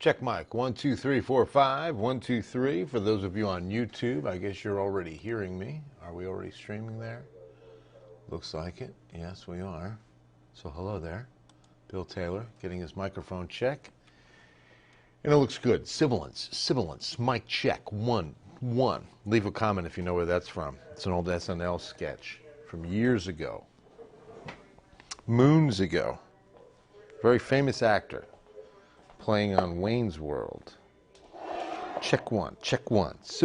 Check mic. 1, 2, 3, 4, 5. 1, 2, 3. For those of you on YouTube, I guess you're already hearing me. Are we already streaming there? Looks like it. Yes, we are. So hello there. Bill Taylor getting his microphone check. And it looks good. Sibilance. Mic check. 1, 1. Leave a comment if you know where that's from. It's an old SNL sketch from years ago. Moons ago. Very famous actor. Playing on Wayne's World. Check one. Sibilance.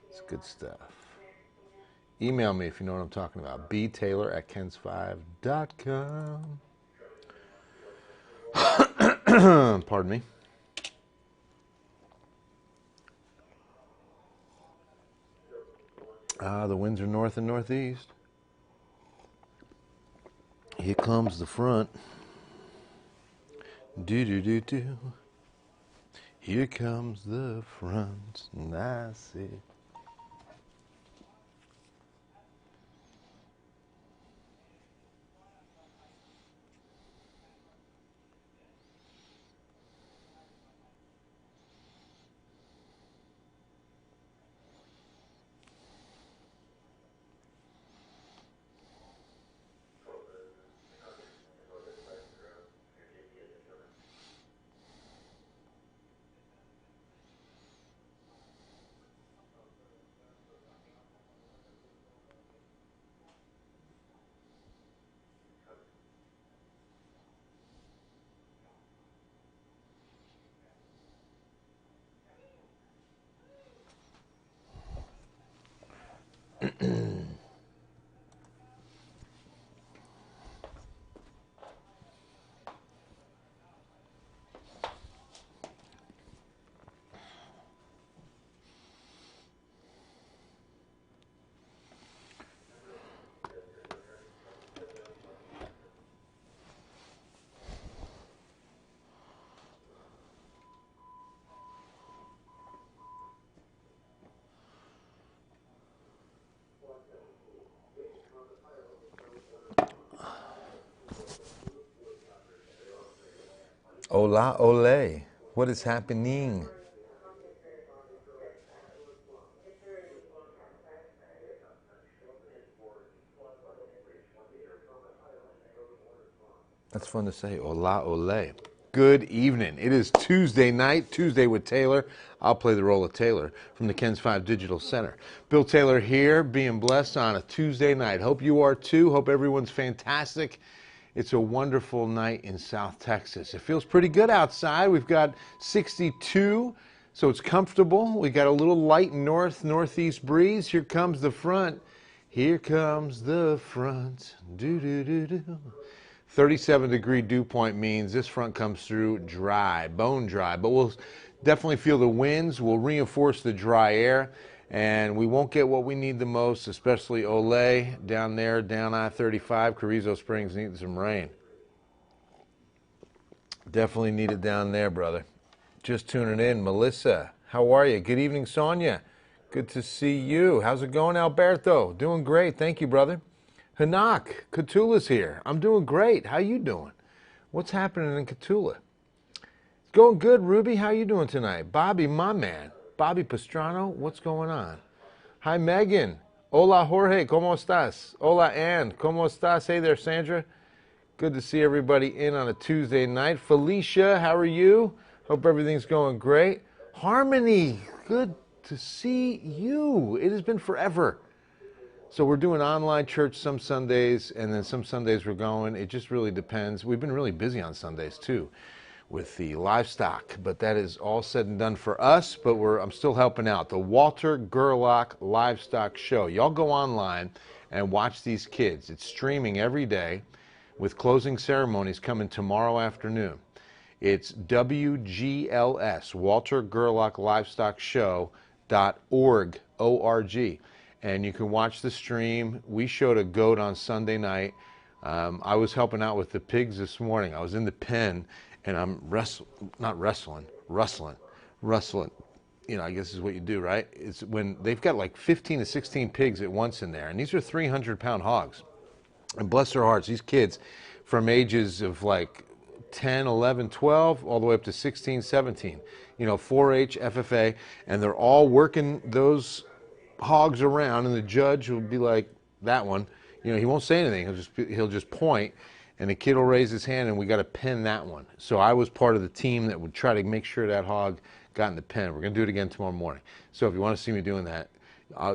It's good stuff. Email me if you know what I'm talking about. btaylor@kens5.com. Pardon me. The winds are north and northeast. Here comes the front. Do. Here comes the front, and I see. Hola, ole. What is happening? That's fun to say. Hola, ole. Good evening. It is Tuesday night, Tuesday with Taylor. I'll play the role of Taylor from the Kens 5 Digital Center. Bill Taylor here, being blessed on a Tuesday night. Hope you are too. Hope everyone's fantastic. It's a wonderful night in South Texas. It feels pretty good outside. We've got 62, so it's comfortable. We got a little light northeast breeze. Here comes the front. Here comes the front. Do. 37-degree dew point means this front comes through dry, bone dry. But we'll definitely feel the winds. We'll reinforce the dry air. And we won't get what we need the most, especially Ole down there, down I-35. Carrizo Springs needing some rain. Definitely need it down there, brother. Just tuning in. Melissa, how are you? Good evening, Sonia. Good to see you. How's it going, Alberto? Doing great. Thank you, brother. Hanak, Catula's here. I'm doing great. How you doing? What's happening in Catula? It's going good, Ruby. How you doing tonight? Bobby, my man. Bobby Pastrano, what's going on? Hi, Megan. Hola, Jorge, ¿cómo estás? Hola, Ann, ¿cómo estás? Hey there, Sandra. Good to see everybody in on a Tuesday night. Felicia, how are you? Hope everything's going great. Harmony, good to see you. It has been forever. So we're doing online church some Sundays, and then some Sundays we're going. It just really depends. We've been really busy on Sundays, too, with the Livestock, but that is all said and done for us, but I'm still helping out. The Walter Gerlach Livestock Show. Y'all go online and watch these kids. It's streaming every day with closing ceremonies coming tomorrow afternoon. It's WGLS, Walter Gerlach Livestock Show.org, O-R-G. And you can watch the stream. We showed a goat on Sunday night. I was helping out with the pigs this morning. I was in the pen, and I'm rustling. You know, I guess is what you do, right? It's when they've got like 15 to 16 pigs at once in there, and these are 300-pound hogs. And bless their hearts, these kids from ages of like 10, 11, 12, all the way up to 16, 17. 4-H, FFA, and they're all working those hogs around, and the judge will be like, that one. He won't say anything. He'll just point, and the kid will raise his hand, and we got to pin that one. So I was part of the team that would try to make sure that hog got in the pen. We're going to do it again tomorrow morning. So if you want to see me doing that,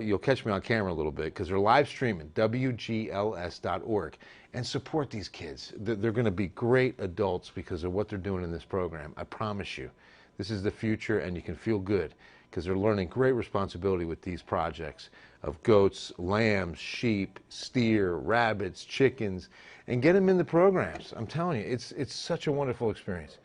you'll catch me on camera a little bit, because they're live streaming, wgls.org, and support these kids. They're going to be great adults because of what they're doing in this program. I promise you. This is the future, and you can feel good because they're learning great responsibility with these projects of goats, lambs, sheep, steer, rabbits, chickens, and get them in the programs. I'm telling you, it's such a wonderful experience.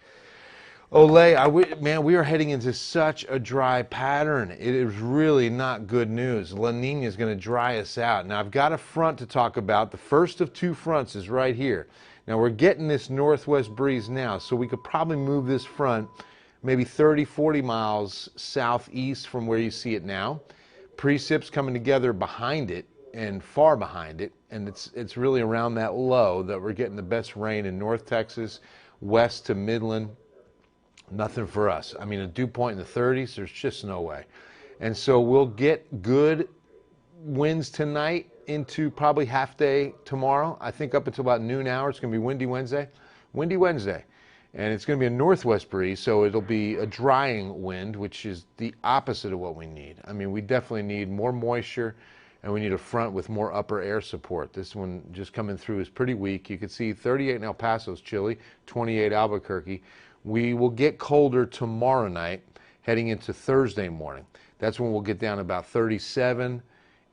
Olay, man, we are heading into such a dry pattern. It is really not good news. La Niña is going to dry us out. Now, I've got a front to talk about. The first of two fronts is right here. Now, we're getting this northwest breeze now, so we could probably move this front maybe 30, 40 miles southeast from where you see it now. Precip's coming together behind it and far behind it, and it's really around that low that we're getting the best rain in North Texas, west to Midland. Nothing for us. I mean, a dew point in the 30s, there's just no way. And so we'll get good winds tonight into probably half day tomorrow. I think up until about noon hour, it's going to be windy Wednesday. Windy Wednesday. And it's going to be a northwest breeze, so it'll be a drying wind, which is the opposite of what we need. I mean, we definitely need more moisture, and we need a front with more upper air support. This one just coming through is pretty weak. You can see 38 in El Paso's chilly, 28 Albuquerque. We will get colder tomorrow night, heading into Thursday morning. That's when we'll get down about 37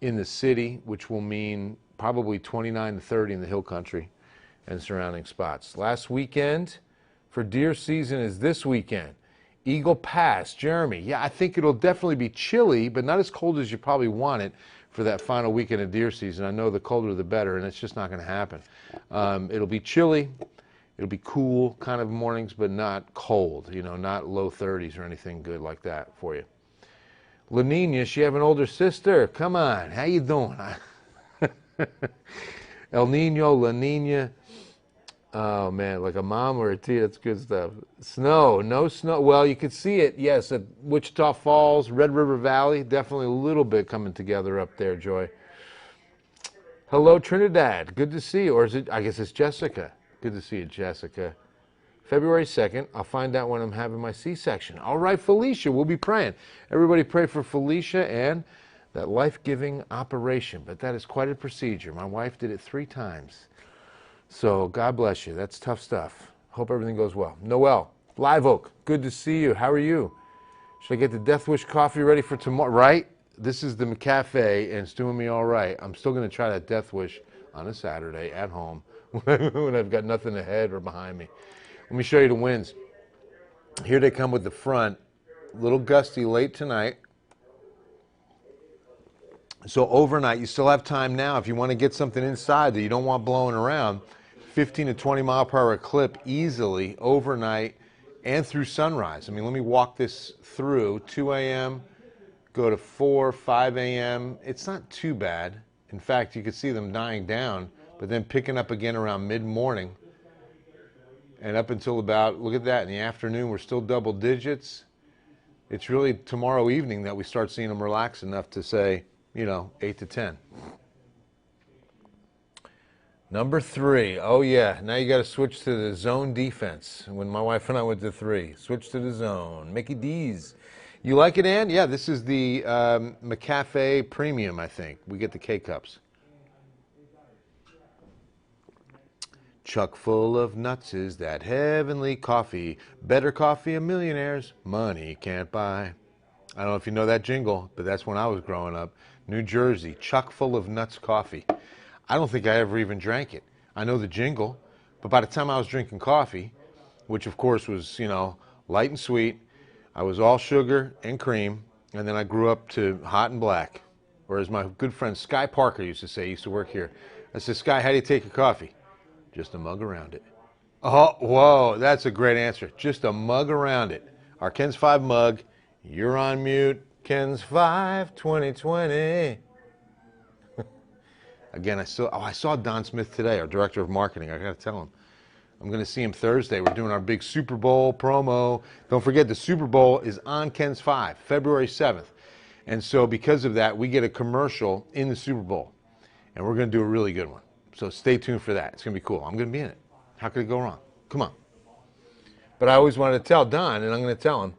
in the city, which will mean probably 29 to 30 in the hill country and surrounding spots. Last weekend for deer season is this weekend. Eagle Pass, Jeremy. Yeah, I think it'll definitely be chilly, but not as cold as you probably want it for that final weekend of deer season. I know the colder the better, and it's just not going to happen. It'll be chilly. It'll be cool kind of mornings, but not cold, not low 30s or anything good like that for you. La Niña, she have an older sister. Come on, how you doing? El Nino, La Niña. Oh, man, like a mom or a tea, that's good stuff. Snow, no snow. Well, you could see it, yes, at Wichita Falls, Red River Valley. Definitely a little bit coming together up there, Joy. Hello, Trinidad. Good to see you. Or is it, I guess it's Jessica. Good to see you, Jessica. February 2nd, I'll find out when I'm having my C-section. All right, Felicia, we'll be praying. Everybody pray for Felicia and that life-giving operation. But that is quite a procedure. My wife did it 3 times. So God bless you. That's tough stuff. Hope everything goes well. Noel, Live Oak, good to see you. How are you? Should I get the Death Wish coffee ready for tomorrow? Right? This is the McCafe, and it's doing me all right. I'm still going to try that Death Wish on a Saturday at home when I've got nothing ahead or behind me. Let me show you the winds. Here they come with the front. A little gusty late tonight. So overnight, you still have time now if you want to get something inside that you don't want blowing around. 15 to 20 mile per hour clip easily overnight and through sunrise. I mean, let me walk this through. 2 a.m., go to 4, 5 a.m. It's not too bad. In fact, you could see them dying down, but then picking up again around mid-morning. And up until about, look at that, in the afternoon, we're still double digits. It's really tomorrow evening that we start seeing them relax enough to say, 8 to 10. Number 3. Oh, yeah. Now you got to switch to the zone defense. When my wife and I went to 3, switch to the zone. Mickey D's. You like it, Ann? Yeah, this is the McCafe Premium, I think. We get the K-Cups. Chuck full of nuts is that heavenly coffee. Better coffee a millionaires money can't buy. I don't know if you know that jingle, but that's when I was growing up. New Jersey, Chuck full of nuts coffee. I don't think I ever even drank it. I know the jingle, but by the time I was drinking coffee, which of course was, light and sweet, I was all sugar and cream, and then I grew up to hot and black. Or as my good friend Sky Parker used to say, he used to work here. I said, Sky, how do you take your coffee? Just a mug around it. Oh, whoa, that's a great answer. Just a mug around it. Our Ken's 5 mug. You're on mute. Ken's 5 2020. Again, I saw Don Smith today, our director of marketing. I got to tell him. I'm going to see him Thursday. We're doing our big Super Bowl promo. Don't forget, the Super Bowl is on Ken's 5, February 7th. And so because of that, we get a commercial in the Super Bowl. And we're going to do a really good one. So stay tuned for that. It's going to be cool. I'm going to be in it. How could it go wrong? Come on. But I always wanted to tell Don, and I'm going to tell him,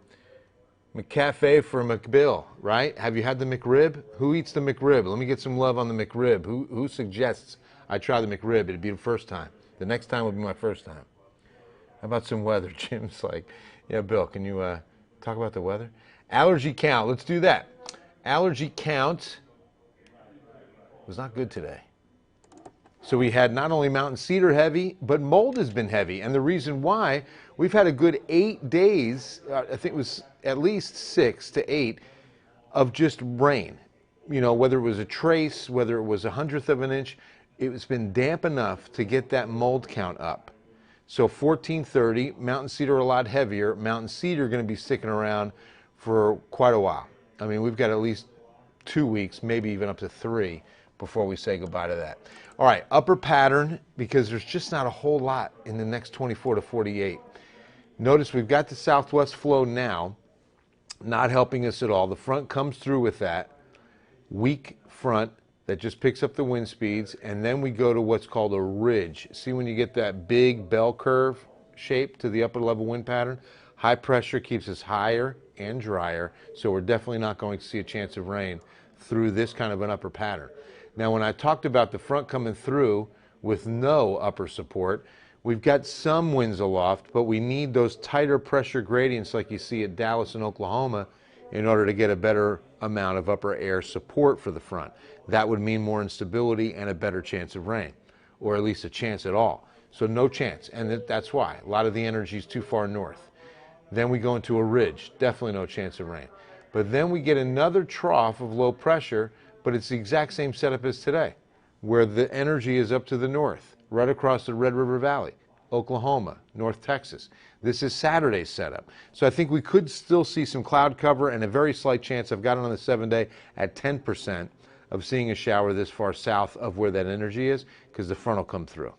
McCafe for McBill, right? Have you had the McRib? Who eats the McRib? Let me get some love on the McRib. Who suggests I try the McRib? It'd be the first time. The next time will be my first time. How about some weather? Jim's like, yeah, Bill, can you talk about the weather? Allergy count. Let's do that. Allergy count was not good today. So we had not only mountain cedar heavy, but mold has been heavy. And the reason why, we've had a good 8 days, I think it was at least 6 to 8, of just rain. You know, whether it was a trace, whether it was 1/100 of an inch, it's been damp enough to get that mold count up. So 1430, mountain cedar a lot heavier. Mountain cedar going to be sticking around for quite a while. I mean, we've got at least 2 weeks, maybe even up to 3, before we say goodbye to that. All right, upper pattern, because there's just not a whole lot in the next 24 to 48. Notice we've got the southwest flow now, not helping us at all. The front comes through with that weak front that just picks up the wind speeds, and then we go to what's called a ridge. See when you get that big bell curve shape to the upper level wind pattern? High pressure keeps us higher and drier, so we're definitely not going to see a chance of rain through this kind of an upper pattern. Now, when I talked about the front coming through with no upper support, we've got some winds aloft, but we need those tighter pressure gradients like you see at Dallas and Oklahoma in order to get a better amount of upper air support for the front. That would mean more instability and a better chance of rain, or at least a chance at all. So no chance, and that's why. A lot of the energy is too far north. Then we go into a ridge, definitely no chance of rain. But then we get another trough of low pressure, but it's the exact same setup as today, where the energy is up to the north, right across the Red River Valley, Oklahoma, North Texas. This is Saturday's setup. So I think we could still see some cloud cover and a very slight chance, I've got it on the 7-day, at 10% of seeing a shower this far south of where that energy is, because the front will come through.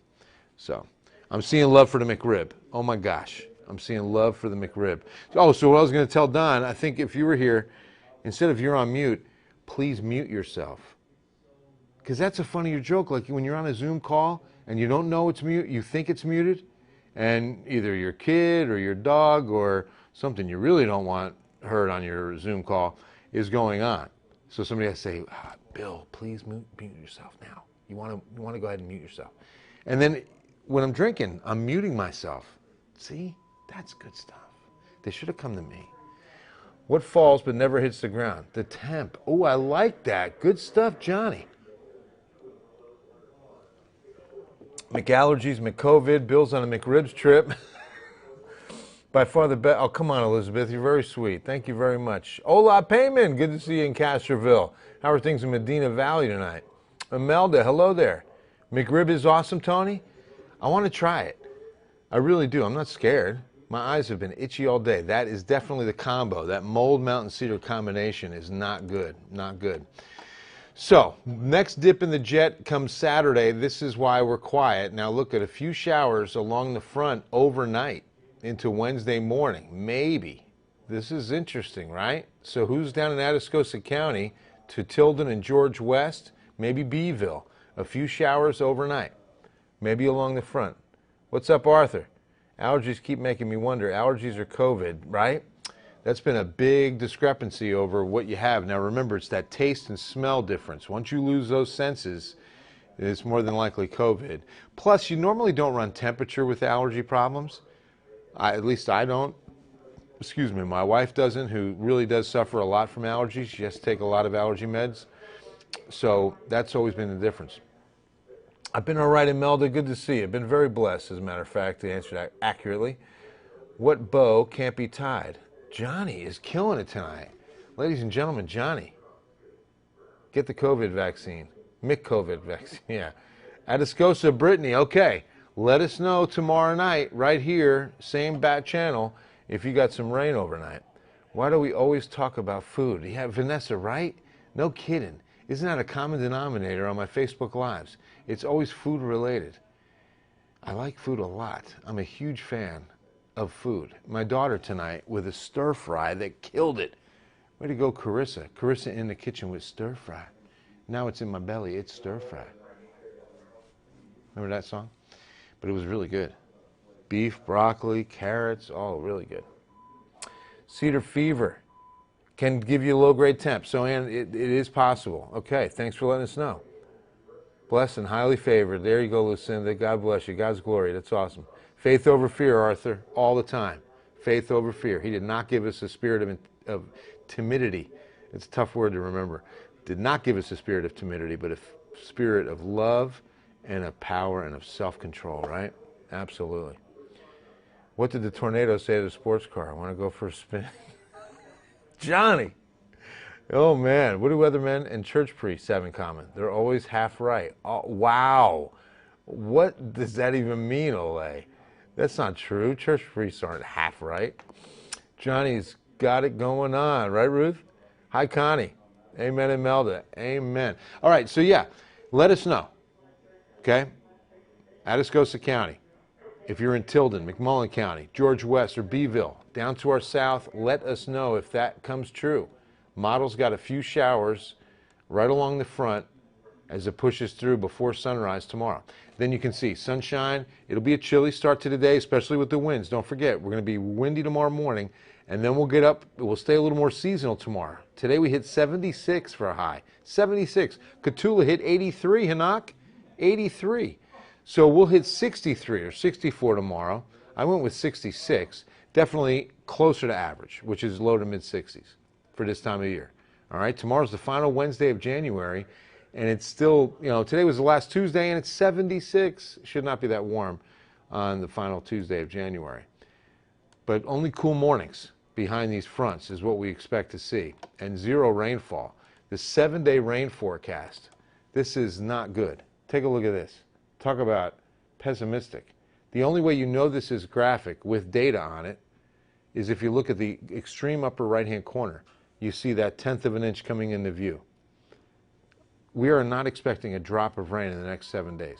So I'm seeing love for the McRib. Oh my gosh, I'm seeing love for the McRib. Oh, so what I was going to tell Don, I think if you were here, instead of you're on mute, please mute yourself. Because that's a funnier joke, like when you're on a Zoom call and you don't know it's mute, you think it's muted, and either your kid or your dog or something you really don't want heard on your Zoom call is going on. So somebody has to say, Bill, please mute yourself now. You want to go ahead and mute yourself. And then when I'm drinking, I'm muting myself. See? That's good stuff. They should have come to me. What falls but never hits the ground? The temp. Oh, I like that. Good stuff, Johnny. McAllergies, McCovid, Bill's on a McRibs trip. By far the best. Oh, come on, Elizabeth. You're very sweet. Thank you very much. Hola, Payman. Good to see you in Castroville. How are things in Medina Valley tonight? Imelda, hello there. McRib is awesome, Tony. I want to try it. I really do. I'm not scared. My eyes have been itchy all day. That is definitely the combo. That mold mountain cedar combination is not good. Not good. So, next dip in the jet comes Saturday. This is why we're quiet. Now look at a few showers along the front overnight into Wednesday morning. Maybe. This is interesting, right? So who's down in Atascosa County to Tilden and George West? Maybe Beeville. A few showers overnight. Maybe along the front. What's up, Arthur? Allergies keep making me wonder. Allergies or COVID, right? That's been a big discrepancy over what you have. Now remember, it's that taste and smell difference. Once you lose those senses, it's more than likely COVID. Plus, you normally don't run temperature with allergy problems. At least I don't. Excuse me, my wife doesn't, who really does suffer a lot from allergies. She has to take a lot of allergy meds. So that's always been the difference. I've been all right, Imelda. Good to see you. I've been very blessed, as a matter of fact, to answer that accurately. What bow can't be tied? Johnny is killing it tonight. Ladies and gentlemen, Johnny. Get the COVID vaccine. McCovid vaccine, yeah. Atascosa, Brittany, okay. Let us know tomorrow night, right here, same bat channel, if you got some rain overnight. Why do we always talk about food? Yeah, Vanessa, right? No kidding. Isn't that a common denominator on my Facebook Lives? It's always food related. I like food a lot. I'm a huge fan of food. My daughter tonight with a stir fry that killed it. Way to go, Carissa. Carissa in the kitchen with stir fry. Now it's in my belly. It's stir fry. Remember that song? But it was really good. Beef, broccoli, carrots, all really good. Cedar fever can give you low-grade temp. So, Ann, it is possible. Okay, thanks for letting us know. Blessed and highly favored. There you go, Lucinda. God bless you. God's glory. That's awesome. Faith over fear, Arthur, all the time. Faith over fear. He did not give us a spirit of timidity. It's a tough word to remember. Did not give us a spirit of timidity, but a spirit of love and of power and of self-control, right? Absolutely. What did the tornado say to the sports car? I want to go for a spin. Johnny. Oh, man. What do weathermen and church priests have in common? They're always half right. Oh, wow. What does that even mean, Ole? That's not true. Church priests aren't half right. Johnny's got it going on. Right, Ruth? Hi, Connie. Amen, Imelda. Amen. All right, so yeah, let us know, okay? Atascosa County. If you're in Tilden, McMullen County, George West, or Beeville, down to our south, let us know if that comes true. Model's got a few showers right along the front as it pushes through before sunrise tomorrow. Then you can see sunshine. It'll be a chilly start to the day, especially with the winds. Don't forget, we're going to be windy tomorrow morning, and then we'll get up. We'll stay a little more seasonal tomorrow. Today we hit 76 for a high. 76. Cotulla hit 83, Hanak. 83. So we'll hit 63 or 64 tomorrow. I went with 66. Definitely closer to average, which is low to mid-60s for this time of year. All right, tomorrow's the final Wednesday of January, and it's still, today was the last Tuesday, and it's 76. Should not be that warm on the final Tuesday of January. But only cool mornings behind these fronts is what we expect to see, and zero rainfall. The 7-day rain forecast, this is not good. Take a look at this. Talk about pessimistic. The only way you know this is graphic with data on it is if you look at the extreme upper right-hand corner. You see that 1/10 of an inch coming into view. We are not expecting a drop of rain in the next 7 days.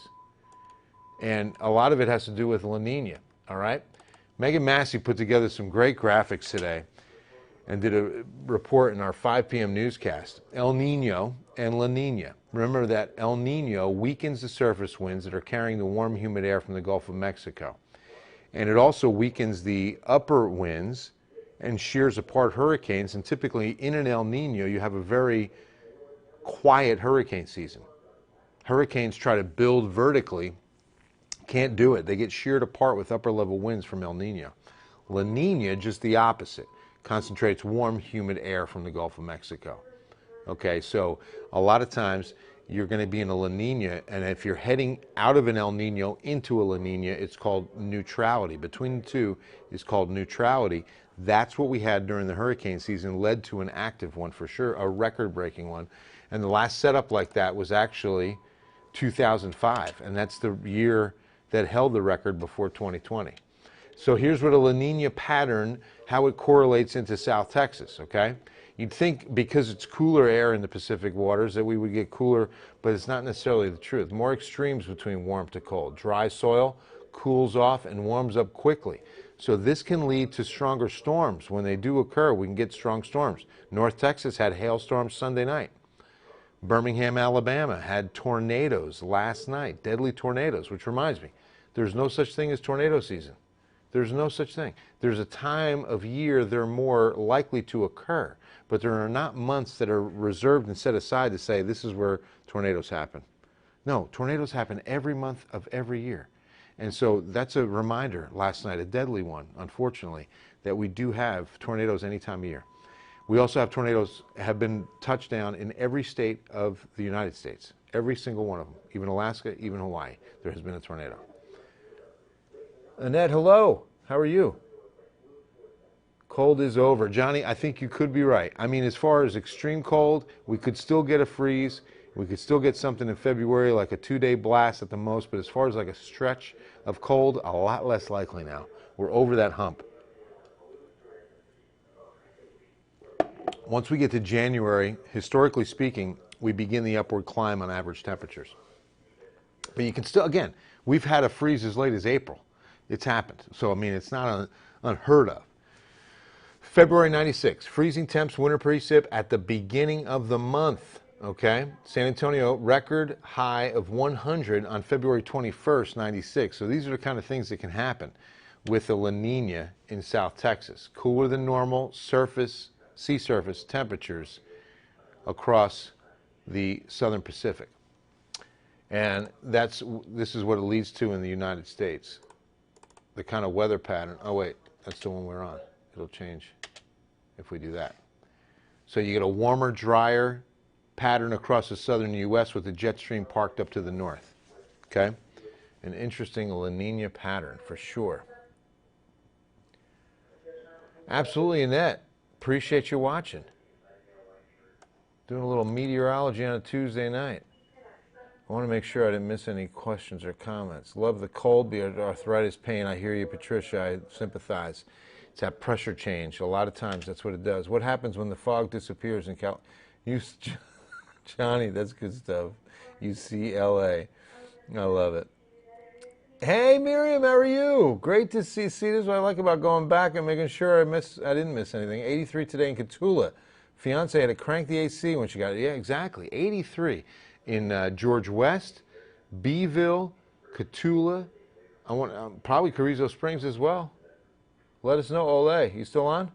And a lot of it has to do with La Niña, all right? Megan Massey put together some great graphics today and did a report in our 5 p.m. newscast. El Nino and La Niña. Remember that El Nino weakens the surface winds that are carrying the warm, humid air from the Gulf of Mexico. And it also weakens the upper winds and shears apart hurricanes. And typically in an El Nino, you have a very quiet hurricane season. Hurricanes try to build vertically. Can't do it. They get sheared apart with upper level winds from El Nino. La Niña, just the opposite. Concentrates warm, humid air from the Gulf of Mexico. Okay, so a lot of times you're going to be in a La Niña, and if you're heading out of an El Nino into a La Niña, it's called neutrality. Between the two is called neutrality. That's what we had during the hurricane season, led to an active one for sure, a record-breaking one. And the last setup like that was actually 2005, and that's the year that held the record before 2020. So here's what a La Niña pattern, how it correlates into South Texas, okay? You'd think because it's cooler air in the Pacific waters that we would get cooler, but it's not necessarily the truth. More extremes between warm to cold. Dry soil cools off and warms up quickly. So this can lead to stronger storms. When they do occur, we can get strong storms. North Texas had hailstorms Sunday night. Birmingham, Alabama had tornadoes last night, deadly tornadoes, which reminds me, there's no such thing as tornado season. There's no such thing. There's a time of year they're more likely to occur, but there are not months that are reserved and set aside to say this is where tornadoes happen. No, tornadoes happen every month of every year. And so that's a reminder last night, a deadly one, unfortunately, that we do have tornadoes any time of year. We also have tornadoes have been touched down in every state of the United States, every single one of them, even Alaska, even Hawaii. There has been a tornado. Annette, hello. How are you? Cold is over. Johnny, I think you could be right. I mean, as far as extreme cold, we could still get a freeze. We could still get something in February, like a 2-day blast at the most. But as far as like a stretch of cold, a lot less likely now. We're over that hump. Once we get to January, historically speaking, we begin the upward climb on average temperatures. But you can still, again, We've had a freeze as late as April. It's happened. So, I mean, it's not unheard of. February 96, freezing temps, winter precip at the beginning of the month. Okay, San Antonio, record high of 100 on February 21st, 96. So these are the kind of things that can happen with the La Nina in South Texas. Cooler than normal surface, sea surface temperatures across the southern Pacific. And this is what it leads to in the United States. The kind of weather pattern. Oh, wait, that's the one we're on. It'll change if we do that. So you get a warmer, drier pattern across the southern U.S. with the jet stream parked up to the north. Okay? An interesting La Nina pattern for sure. Absolutely, Annette. Appreciate you watching. Doing a little meteorology on a Tuesday night. I want to make sure I didn't miss any questions or comments. Love the cold, the arthritis pain. I hear you, Patricia. I sympathize. It's that pressure change. A lot of times that's what it does. What happens when the fog disappears in Johnny, that's good stuff. UCLA. I love it. Hey, Miriam, how are you? Great to see. See, this is what I like about going back and making sure I didn't miss anything. 83 today in Cotulla. Fiance had to crank the AC when she got it. Yeah, exactly. 83 in George West, Beeville, Cotulla. I want probably Carrizo Springs as well. Let us know. Ole, you still on?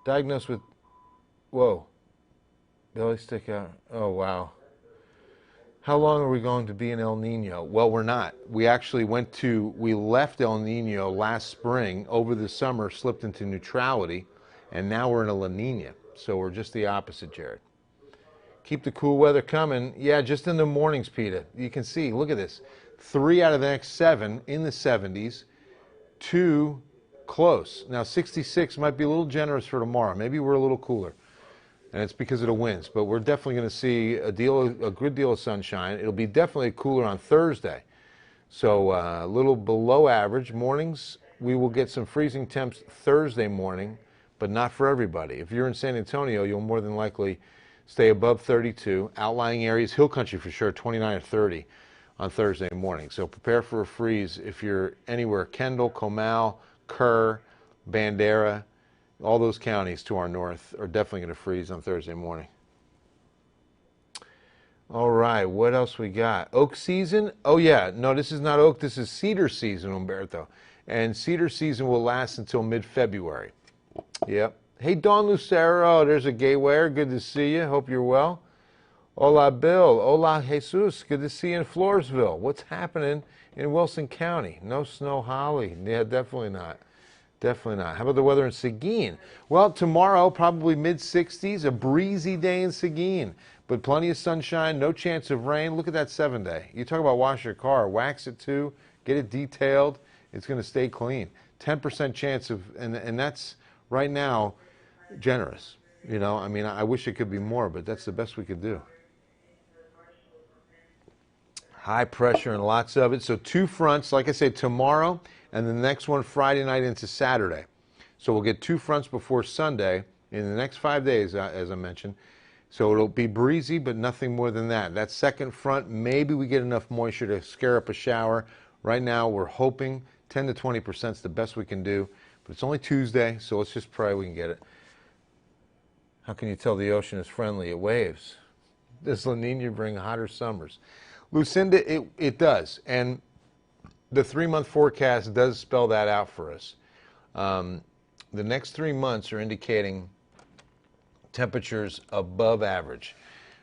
Diagnosed with, whoa, belly stick out. Oh, wow. How long are we going to be in El Nino? Well, we're not. We actually we left El Nino last spring, over the summer, slipped into neutrality, and now we're in a La Nina. So we're just the opposite, Jared. Keep the cool weather coming. Yeah, just in the mornings, Peter. You can see, look at this. 3 out of the next 7 in the 70s, 2 close. Now, 66 might be a little generous for tomorrow. Maybe we're a little cooler. And it's because of the winds, but we're definitely going to see a good deal of sunshine. It'll be definitely cooler on Thursday. So a little below average. Mornings, we will get some freezing temps Thursday morning, but not for everybody. If you're in San Antonio, you'll more than likely stay above 32. Outlying areas, hill country for sure, 29 or 30 on Thursday morning. So prepare for a freeze if you're anywhere, Kendall, Comal, Kerr, Bandera. All those counties to our north are definitely going to freeze on Thursday morning. All right, what else we got? Oak season? Oh, yeah. No, this is not oak. This is cedar season, Umberto. And cedar season will last until mid-February. Yep. Hey, Dawn Lucero. There's a gatewayer. Good to see you. Hope you're well. Hola, Bill. Hola, Jesus. Good to see you in Floresville. What's happening in Wilson County? No snow, Holly. Yeah, definitely not. Definitely not. How about the weather in Seguin? Well, tomorrow, probably mid-60s, a breezy day in Seguin, but plenty of sunshine, no chance of rain. Look at that 7-day. You talk about wash your car, wax it too, get it detailed. It's going to stay clean. 10% chance of, and that's right now generous. You know, I mean, I wish it could be more, but that's the best we could do. High pressure and lots of it. So 2 fronts, like I said, tomorrow, and the next one Friday night into Saturday. So we'll get 2 fronts before Sunday in the next 5 days, as I mentioned. So it'll be breezy, but nothing more than that. That second front, maybe we get enough moisture to scare up a shower. Right now, we're hoping 10 to 20% is the best we can do. But it's only Tuesday, so let's just pray we can get it. How can you tell the ocean is friendly? It waves. Does La Nina bring hotter summers? Lucinda, it does. And the 3-month forecast does spell that out for us. The next 3 months are indicating temperatures above average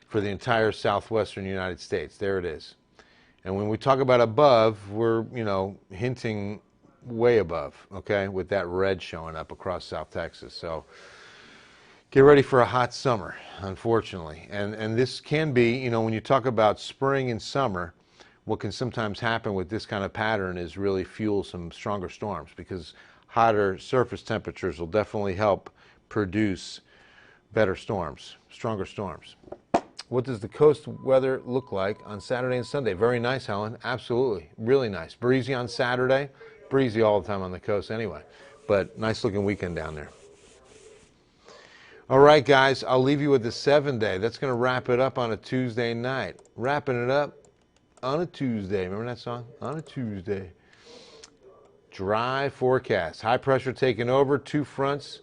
for the entire southwestern United States. There it is. And when we talk about above, we're, hinting way above, okay, with that red showing up across South Texas. So get ready for a hot summer, unfortunately. And this can be, when you talk about spring and summer, what can sometimes happen with this kind of pattern is really fuel some stronger storms, because hotter surface temperatures will definitely help produce better storms, stronger storms. What does the coast weather look like on Saturday and Sunday? Very nice, Helen. Absolutely. Really nice. Breezy on Saturday. Breezy all the time on the coast anyway. But nice looking weekend down there. All right, guys. I'll leave you with the 7-day. That's going to wrap it up on a Tuesday night. Wrapping it up. On a Tuesday. Remember that song? On a Tuesday. Dry forecast. High pressure taking over. Two fronts.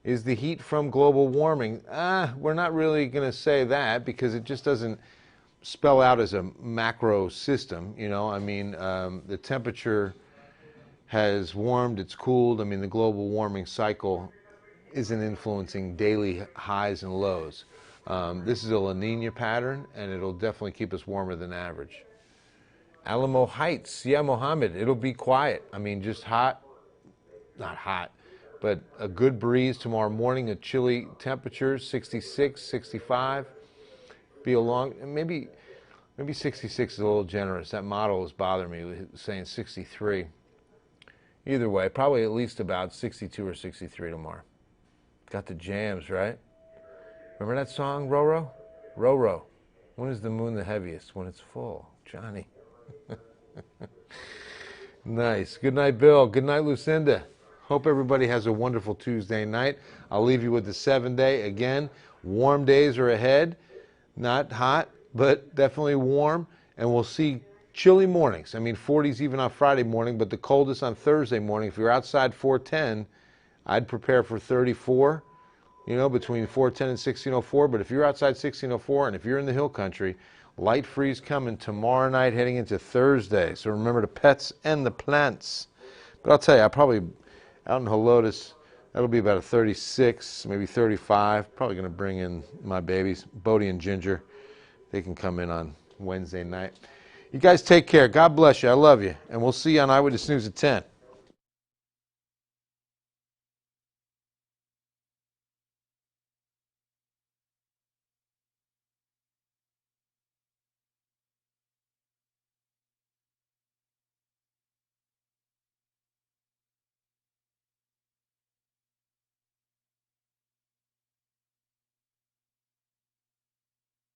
Is the heat from global warming? We're not really going to say that because it just doesn't spell out as a macro system. You know, I mean, the temperature has warmed, it's cooled. I mean, the global warming cycle isn't influencing daily highs and lows. This is a La Niña pattern, and it'll definitely keep us warmer than average. Alamo Heights, yeah, Mohammed, it'll be quiet. I mean, just hot, not hot, but a good breeze tomorrow morning, a chilly temperatures, 66, 65. Be a long, maybe 66 is a little generous. That model is bothering me, saying 63. Either way, probably at least about 62 or 63 tomorrow. Got the jams, right? Remember that song, Roro? Roro. When is the moon the heaviest? When it's full. Johnny. Nice. Good night, Bill. Good night, Lucinda. Hope everybody has a wonderful Tuesday night. I'll leave you with the 7-day. Again, warm days are ahead. Not hot, but definitely warm. And we'll see chilly mornings. I mean, 40s even on Friday morning, but the coldest on Thursday morning. If you're outside 410, I'd prepare for 34, you know, between 410 and 1604. But if you're outside 1604 and if you're in the hill country, light freeze coming tomorrow night heading into Thursday. So remember the pets and the plants. But I'll tell you, I probably, out in Helotes, that'll be about a 36, maybe 35. Probably going to bring in my babies, Bodie and Ginger. They can come in on Wednesday night. You guys take care. God bless you. I love you. And we'll see you on Eyewitness News at 10.